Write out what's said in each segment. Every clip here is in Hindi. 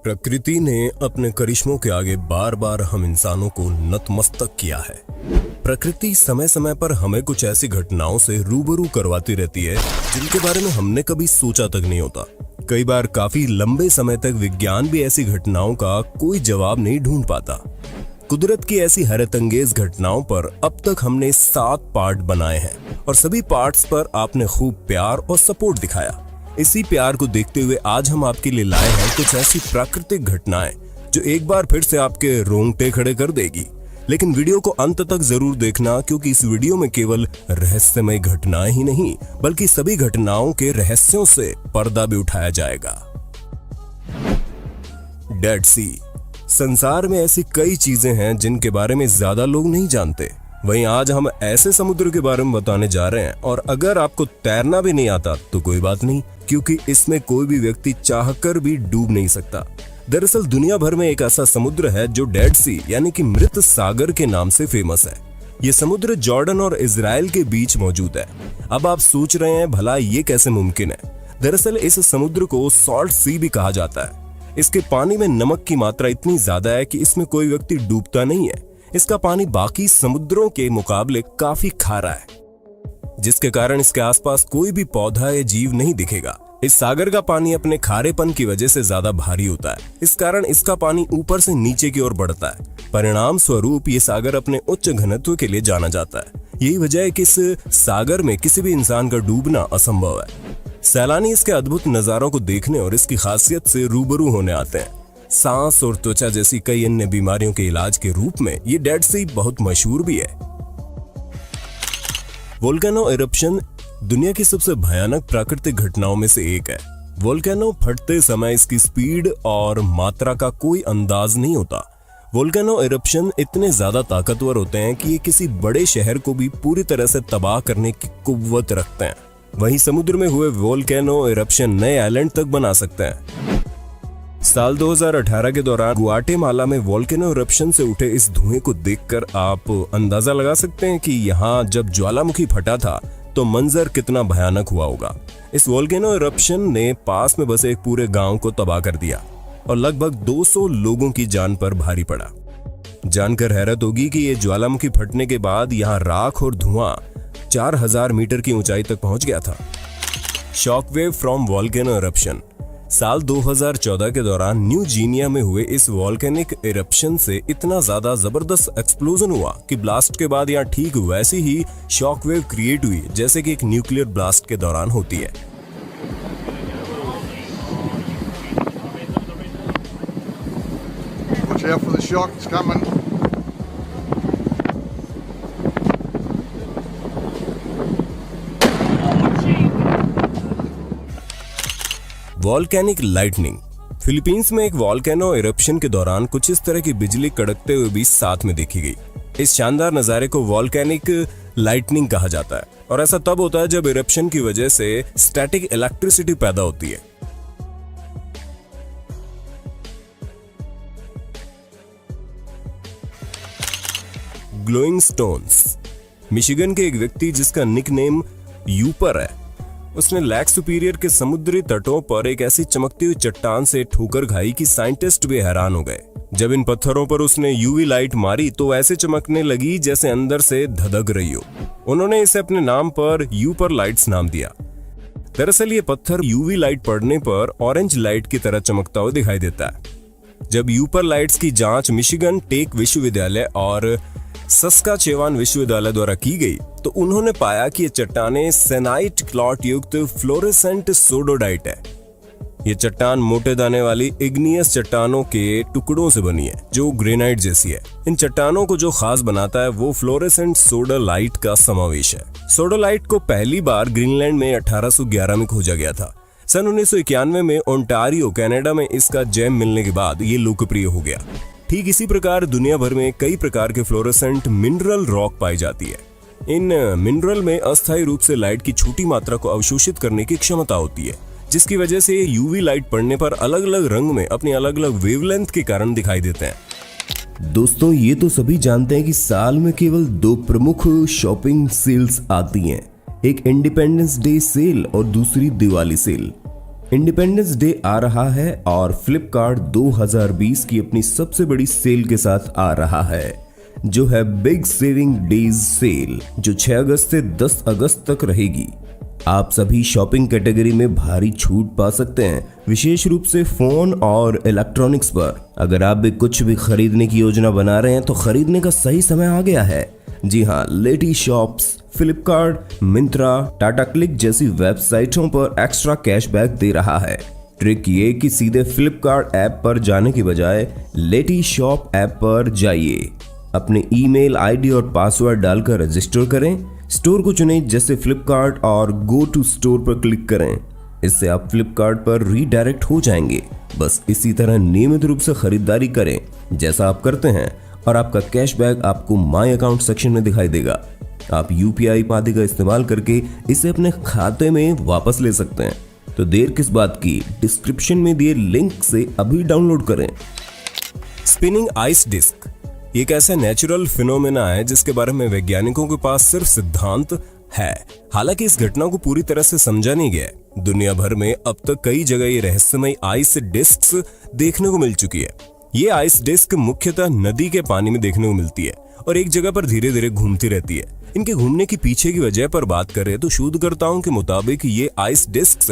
प्रकृति ने अपने करिश्मों के आगे बार बार हम इंसानों को नतमस्तक किया है। प्रकृति समय समय पर हमें कुछ ऐसी घटनाओं से रूबरू करवाती रहती है जिनके बारे में हमने कभी सोचा तक नहीं होता। कई बार काफी लंबे समय तक विज्ञान भी ऐसी घटनाओं का कोई जवाब नहीं ढूंढ पाता। कुदरत की ऐसी हैरतअंगेज घटनाओं पर अब तक हमने 7 पार्ट बनाए हैं और सभी पार्ट्स पर आपने खूब प्यार और सपोर्ट दिखाया। इसी प्यार को देखते हुए आज हम आपके लिए लाए हैं कुछ ऐसी प्राकृतिक घटनाएं जो एक बार फिर से आपके रोंगटे खड़े कर देगी। लेकिन वीडियो को अंत तक जरूर देखना, क्योंकि इस वीडियो में केवल रहस्यमय घटनाएं ही नहीं बल्कि सभी घटनाओं के रहस्यों से पर्दा भी उठाया जाएगा। डेड सी। संसार में ऐसी कई चीजें हैं जिनके बारे में ज्यादा लोग नहीं जानते। वहीं आज हम ऐसे समुद्र के बारे में बताने जा रहे हैं, और अगर आपको तैरना भी नहीं आता तो कोई बात नहीं, क्योंकि इसमें कोई भी व्यक्ति चाहकर भी डूब नहीं सकता। दरअसल दुनिया भर में एक ऐसा समुद्र है जो डेड सी यानी कि मृत सागर के नाम से फेमस है। ये समुद्र जॉर्डन और इजराइल के बीच मौजूद है। अब आप सोच रहे हैं भला ये कैसे मुमकिन है। दरअसल इस समुद्र को सॉल्ट सी भी कहा जाता है। इसके पानी में नमक की मात्रा इतनी ज्यादा है कि इसमें कोई व्यक्ति डूबता नहीं है। इसका पानी बाकी समुद्रों के मुकाबले काफी खारा है, जिसके कारण इसके आसपास कोई भी पौधा या जीव नहीं दिखेगा। इस सागर का पानी अपने खारेपन की वजह से ज्यादा भारी होता है। इस कारण इसका पानी ऊपर से नीचे की ओर बढ़ता है। परिणाम स्वरूप ये सागर अपने उच्च घनत्व के लिए जाना जाता है। यही वजह है कि इस सागर में किसी भी इंसान का डूबना असंभव है। सैलानी इसके अद्भुत नजारों को देखने और इसकी खासियत से रूबरू होने आते हैं। सांस और त्वचा जैसी कई अन्य बीमारियों के इलाज के रूप में ये डेड सी बहुत मशहूर भी है। वोल्केनो इरप्शन दुनिया की सबसे भयानक प्राकृतिक घटनाओं में से एक है। वोल्केनो फटते समय इसकी स्पीड और मात्रा का कोई अंदाज नहीं होता। वोल्केनो इरप्शन इतने ज्यादा ताकतवर होते हैं कि ये किसी बड़े शहर को भी पूरी तरह से तबाह करने की कुव्वत रखते हैं। वहीं समुद्र में हुए वोल्केनो इरप्शन नए आइलैंड तक बना सकते हैं। साल 2018 के दौरान गुआटेमाला में वोल्केनो इरप्शन से उठे इस धुएं को देखकर आप अंदाजा लगा सकते हैं कि यहाँ जब ज्वालामुखी फटा था तो मंजर कितना भयानक हुआ होगा। इस वोल्केनो इरप्शन ने पास में बसे एक पूरे गांव को तबाह कर दिया और लगभग 200 लोगों की जान पर भारी पड़ा। जानकर हैरत होगी कि ये ज्वालामुखी फटने के बाद यहाँ राख और धुआं 4000 मीटर की ऊंचाई तक पहुंच गया था। Shockwave from volcano eruption. साल 2014 के दौरान न्यू गिनिया में हुए इस वोल्केनिक इरप्शन से इतना ज्यादा जबरदस्त एक्सप्लोजन हुआ कि ब्लास्ट के बाद यहाँ ठीक वैसी ही शॉकवेव क्रिएट हुई जैसे कि एक न्यूक्लियर ब्लास्ट के दौरान होती है। Watch out for the shock, it's coming. Volcanic lightning. Philippines में एक वॉल्केनो इरप्शन के दौरान कुछ इस तरह की बिजली कड़कते हुए भी साथ में देखी गई। इस शानदार नजारे को वॉल्केनिक लाइटनिंग कहा जाता है, और ऐसा तब होता है जब इरप्शन की वजह से स्टैटिक इलेक्ट्रिसिटी पैदा होती है। Glowing stones. मिशिगन के एक व्यक्ति जिसका निकनेम यूपर है, उसने लेक सुपीरियर के समुद्री तटों पर एक ऐसी चमकती हुई चट्टान से ठोकर खाई कि साइंटिस्ट भी हैरान हो गए। जब इन पत्थरों पर उसने यूवी लाइट मारी तो ऐसे चमकने लगी जैसे अंदर से धधक रही हो। उन्होंने इसे अपने नाम पर यूपर लाइट्स नाम दिया। दरअसल ये पत्थर यूवी लाइट पड़ने पर ऑरेंज लाइट की तरह चमकता हुआ दिखाई देता है। जब यूपर लाइट्स की जांच मिशिगन टेक विश्वविद्यालय और सस्काचेवान विश्वविद्यालय द्वारा की गई तो उन्होंने पाया कि ये चट्टानें सेनाइट क्लॉट युक्त फ्लोरेसेंट सोडोडाइट है। ये चट्टान मोटे दाने वाली इग्नियस चट्टानों के टुकड़ों से बनी है जो ग्रेनाइट जैसी है। इन चट्टानों को जो खास बनाता है वो फ्लोरेसेंट सोडोलाइट का समावेश है। सोडोलाइट को पहली बार ग्रीनलैंड में 1811 में खोजा गया था। सन 1991 में ओंटारियो कनाडा में इसका जैम मिलने के बाद ये लोकप्रिय हो गया। ठीक इसी प्रकार दुनिया भर में कई प्रकार के फ्लोरेसेंट मिनरल रॉक पाई जाती है। इन मिनरल में अस्थायी रूप से लाइट की छोटी मात्रा को अवशोषित करने की क्षमता होती है, जिसकी वजह से यूवी लाइट पड़ने पर अलग अलग रंग में अपनी अलग अलग वेवलेंथ के कारण दिखाई देते हैं। दोस्तों, ये तो सभी जानते हैं कि साल में केवल 2 प्रमुख शॉपिंग सेल्स आती हैं, एक इंडिपेंडेंस डे सेल और दूसरी दिवाली सेल। इंडिपेंडेंस डे आ रहा है और फ्लिपकार्ट 2020 की अपनी सबसे बड़ी सेल के साथ आ रहा है, जो है बिग सेविंग डेज सेल, जो 6 अगस्त से 10 अगस्त तक रहेगी। आप सभी शॉपिंग कैटेगरी में भारी छूट पा सकते हैं, विशेष रूप से फोन और इलेक्ट्रॉनिक्स पर। अगर आप भी कुछ भी खरीदने की योजना बना रहे हैं तो खरीदने का सही समय आ गया है। जी हाँ, लेटी शॉप्स, फ्लिपकार्ट, मिंत्रा, टाटा क्लिक जैसी वेबसाइटों पर एक्स्ट्रा कैशबैक दे रहा है। ट्रिक ये कि सीधे फ्लिपकार्ट ऐप पर जाने की बजाय लेटी शॉप ऐप पर जाइए, अपने ईमेल आईडी और पासवर्ड डालकर रजिस्टर करें, स्टोर को चुनें जैसे फ्लिपकार्ट और गो टू स्टोर पर क्लिक करें। इससे आप फ्लिपकार्ट पर रीडायरेक्ट हो जाएंगे। बस इसी तरह नियमित रूप से खरीदारी करें जैसा आप करते हैं और आपका कैशबैक आपको माई अकाउंट सेक्शन में दिखाई देगा। आप यूपीआई पादी का इस्तेमाल करके इसे अपने खाते में वापस ले सकते हैं। तो देर किस बात की, डिस्क्रिप्शन में दिए लिंक से अभी डाउनलोड करें। स्पिनिंग आइस डिस्क एक ऐसा नेचुरल फिनोमेना है जिसके बारे में वैज्ञानिकों के पास सिर्फ सिद्धांत है। हालांकि इस घटना को पूरी तरह से समझा नहीं गया। दुनिया भर में अब तक कई जगह ये रहस्यमय आइस डिस्क्स देखने को मिल चुकी है। ये आइस डिस्क मुख्यतः नदी के पानी में देखने को मिलती है और एक जगह पर धीरे धीरे घूमती रहती है। इनके घूमने की पीछे की वजह पर बात करें तो शोधकर्ताओं के मुताबिक ये आइस डिस्क्स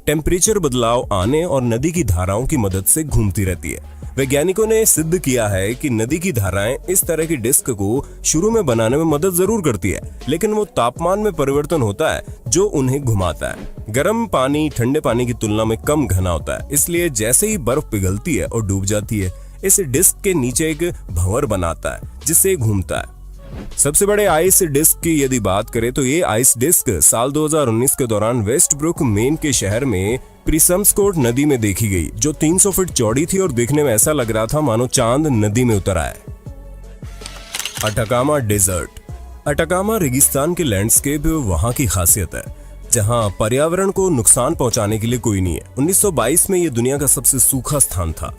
टेम्परेचर बदलाव आने और नदी की धाराओं की मदद से घूमती रहती है। वैज्ञानिकों ने सिद्ध किया है कि नदी की धाराएं इस तरह की डिस्क को शुरू में बनाने में मदद जरूर करती है, लेकिन वो तापमान में परिवर्तन होता है जो उन्हें घुमाता है। गर्म पानी ठंडे पानी की तुलना में कम घना होता है, इसलिए जैसे ही बर्फ पिघलती है और डूब जाती है, इस डिस्क के नीचे एक भंवर बनाता है जिससे घूमता है। सबसे बड़े आइस डिस्क की यदि बात करें तो ये आइस डिस्क साल 2019 के दौरान वेस्टब्रुक मेन के शहर में प्रिसम्सकोट नदी में देखी गई, जो 300 फीट चौड़ी थी और देखने में ऐसा लग रहा था मानो चांद नदी में उतर आया। Atacama desert. अटाकामा रेगिस्तान के लैंडस्केप वहां की खासियत है, जहां पर्यावरण को नुकसान पहुंचाने के लिए कोई नहीं है। 1922 में यह दुनिया का सबसे सूखा स्थान था।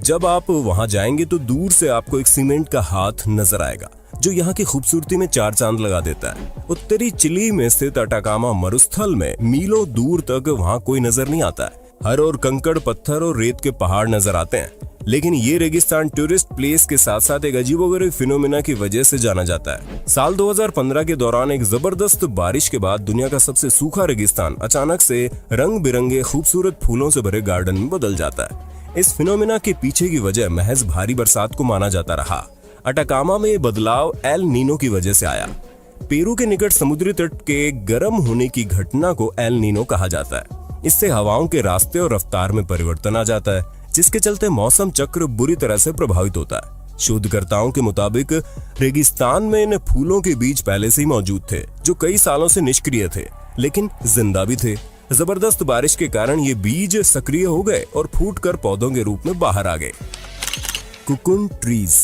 जब आप वहां जाएंगे तो दूर से आपको एक सीमेंट का हाथ नजर आएगा जो यहाँ की खूबसूरती में 4 चांद लगा देता है। उत्तरी चिली में स्थित अटाकामा मरुस्थल में मीलों दूर तक वहाँ कोई नजर नहीं आता है। हर ओर कंकड़ पत्थर और रेत के पहाड़ नजर आते हैं, लेकिन ये रेगिस्तान टूरिस्ट प्लेस के साथ साथ एक अजीबोगरीब फिनोमेना की वजह से जाना जाता है। साल 2015 के दौरान एक जबरदस्त बारिश के बाद दुनिया का सबसे सूखा रेगिस्तान अचानक से रंग बिरंगे खूबसूरत फूलों से भरे गार्डन में बदल जाता है। इस फिनोमेना के पीछे की वजह महज भारी बरसात को माना जाता रहा। अटाकामा में बदलाव एल नीनो की वजह से आया। पेरू के निकट समुद्री तट के गर्म होने की घटना को एल नीनो कहा जाता है। इससे हवाओं के रास्ते और रफ्तार में परिवर्तन आ जाता है, जिसके चलते मौसम चक्र बुरी तरह से प्रभावित होता है। शोधकर्ताओं के मुताबिक रेगिस्तान में इन फूलों के बीज पहले से ही मौजूद थे, जो कई सालों से निष्क्रिय थे लेकिन जिंदा भी थे। जबरदस्त बारिश के कारण ये बीज सक्रिय हो गए और फूटकर पौधों के रूप में बाहर आ गए। Cocoon trees.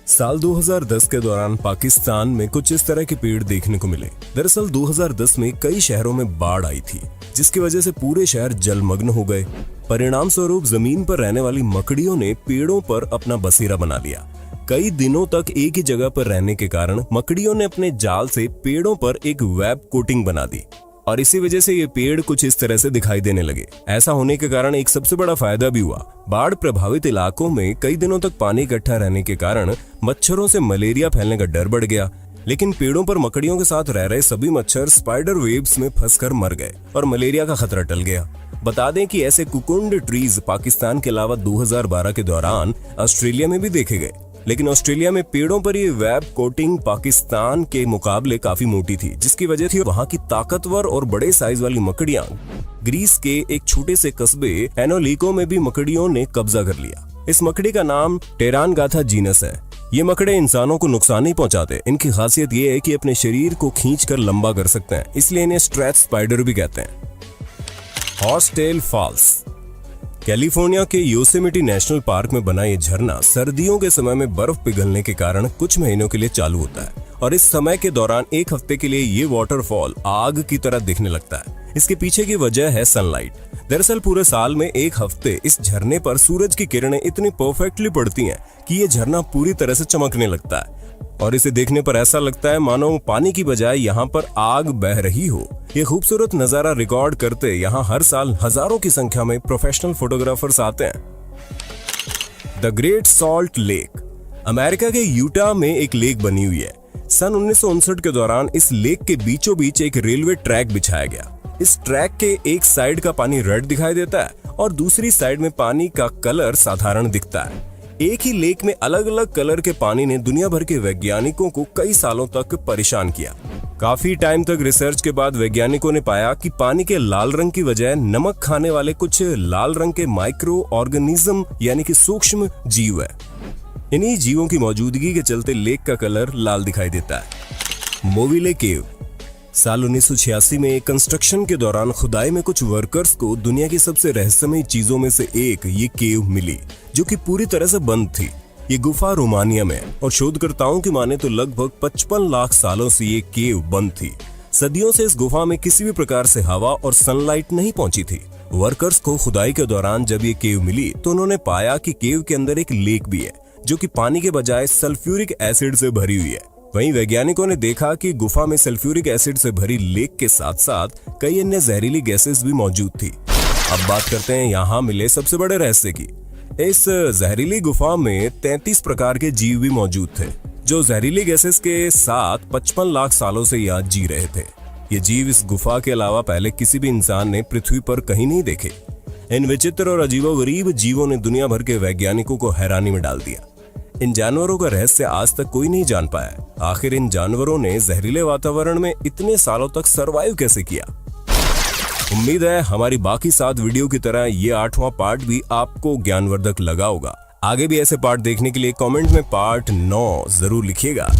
साल 2010 के दौरान पाकिस्तान में कुछ इस तरह के पेड़ देखने को मिले। दरअसल 2010 में कई शहरों में बाढ़ आई थी, जिसकी वजह से पूरे शहर जलमग्न हो गए। परिणाम स्वरूप जमीन पर रहने वाली मकड़ियों ने पेड़ों पर अपना बसेरा बना लिया। कई दिनों तक एक ही जगह पर रहने के कारण मकड़ियों ने अपने जाल से पेड़ों पर एक वेब कोटिंग बना दी और इसी वजह से ये पेड़ कुछ इस तरह से दिखाई देने लगे। ऐसा होने के कारण एक सबसे बड़ा फायदा भी हुआ। बाढ़ प्रभावित इलाकों में कई दिनों तक पानी इकट्ठा रहने के कारण मच्छरों से मलेरिया फैलने का डर बढ़ गया, लेकिन पेड़ों पर मकड़ियों के साथ रह रहे सभी मच्छर स्पाइडर वेब्स में फंसकर मर गए और मलेरिया का खतरा टल गया। बता दें कि ऐसे कुकुंड ट्रीज पाकिस्तान के अलावा 2012 के दौरान ऑस्ट्रेलिया में भी देखे गए, लेकिन ऑस्ट्रेलिया में पेड़ों पर ये वेब कोटिंग पाकिस्तान के मुकाबले काफी मोटी थी, जिसकी वजह थी वहां की ताकतवर और बड़े साइज वाली मकड़ियां। ग्रीस के एक छोटे से कस्बे एनोलिको में भी मकड़ियों ने कब्जा कर लिया। इस मकड़ी का नाम टेरानगाथा जीनस है। ये मकड़े इंसानों को नुकसान नहीं पहुंचाते। इनकी खासियत ये है कि अपने शरीर को खींचकर लंबा कर सकते हैं, इसलिए इन्हें स्ट्रेच स्पाइडर भी कहते हैं। Horsetail falls. कैलिफोर्निया के योसेमिटी नेशनल पार्क में बना ये झरना सर्दियों के समय में बर्फ पिघलने के कारण कुछ महीनों के लिए चालू होता है और इस समय के दौरान एक हफ्ते के लिए ये वाटरफॉल आग की तरह दिखने लगता है। इसके पीछे की वजह है सनलाइट। दरअसल पूरे साल में एक हफ्ते इस झरने पर सूरज की किरणें इतनी परफेक्टली पड़ती हैं कि ये झरना पूरी तरह से चमकने लगता है। और इसे देखने पर ऐसा लगता है मानो पानी की बजाय यहाँ पर आग बह रही हो। ये खूबसूरत नजारा रिकॉर्ड करते यहाँ हर साल हजारों की संख्या में प्रोफेशनल फोटोग्राफर्स आते हैं। The great salt lake. America के यूटा में एक लेक बनी हुई है। सन 1959 के दौरान इस लेक के बीचों बीच एक रेलवे ट्रैक बिछाया गया। इस ट्रैक के एक साइड का पानी रेड दिखाई देता है और दूसरी साइड में पानी का कलर साधारण दिखता है। एक ही लेक में अलग अलग कलर के पानी ने दुनिया भर के वैज्ञानिकों को कई सालों तक परेशान किया। काफी टाइम तक रिसर्च के बाद वैज्ञानिकों ने पाया कि पानी के लाल रंग की वजह नमक खाने वाले कुछ लाल रंग के माइक्रो ऑर्गेनिज्म यानी कि सूक्ष्म जीव है। इन्हीं जीवों की मौजूदगी के चलते लेक का कलर लाल दिखाई देता है। मोविले केव। साल 1986 में कंस्ट्रक्शन के दौरान खुदाई में कुछ वर्कर्स को दुनिया की सबसे रहस्यमयी चीजों में से एक ये केव मिली, जो कि पूरी तरह से बंद थी। ये गुफा रोमानिया में है और शोधकर्ताओं की माने तो लगभग 55 लाख सालों से ये केव बंद थी। सदियों से इस गुफा में किसी भी प्रकार से हवा और सनलाइट नहीं पहुंची थी। वर्कर्स को खुदाई के दौरान जब ये केव मिली तो उन्होंने पाया कि केव के अंदर एक लेक भी है, जो कि पानी के बजाय सल्फ्यूरिक एसिड से भरी हुई है। वहीं वैज्ञानिकों ने देखा कि गुफा में सल्फ्यूरिक एसिड से भरी लेक के साथ साथ कई अन्य जहरीली गैसेस भी मौजूद थी। अब बात करते हैं यहाँ मिले सबसे बड़े रहस्य की। इस जहरीली गुफा में 33 प्रकार के जीव भी मौजूद थे, जो जहरीली गैसेस के साथ 55 लाख सालों से यहाँ जी रहे थे। ये जीव इस गुफा के अलावा पहले किसी भी इंसान ने पृथ्वी पर कहीं नहीं देखे। इन विचित्र और अजीबोगरीब जीवों ने दुनिया भर के वैज्ञानिकों को हैरानी में डाल दिया। इन जानवरों का रहस्य आज तक कोई नहीं जान पाया। आखिर इन जानवरों ने जहरीले वातावरण में इतने सालों तक सरवाइव कैसे किया। उम्मीद है हमारी बाकी 7 वीडियो की तरह ये 8वां पार्ट भी आपको ज्ञानवर्धक लगा होगा। आगे भी ऐसे पार्ट देखने के लिए कमेंट में पार्ट 9 जरूर लिखिएगा।